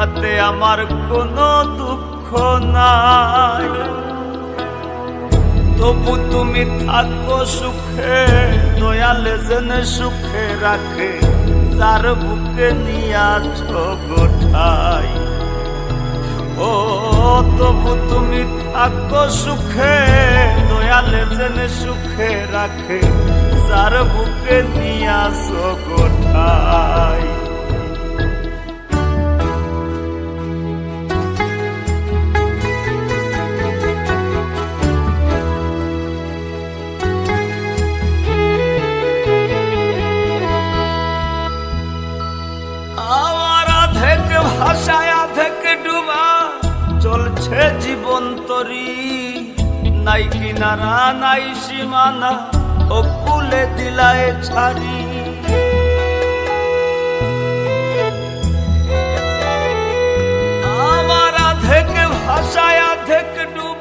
তাতে আমার কোনো দুঃখ নাই। তবু তুমি থাকো সুখে, দয়ালে জেনে সুখে রাখে, যার বুকে নিয়াছ গোঠাই। ও তবু তুমি থাকো সুখে, দয়ালে জেনে সুখে রাখে, যার বুকে নিয়াছ গোঠাই। ভাষায় থেকে ডুবা চলছে জীবন তরি, নাই কিনারা নাই সীমানা, ও কুলে দিলায় ছাড়ি। আমার থেকে ভাষায় থেকে ডুবা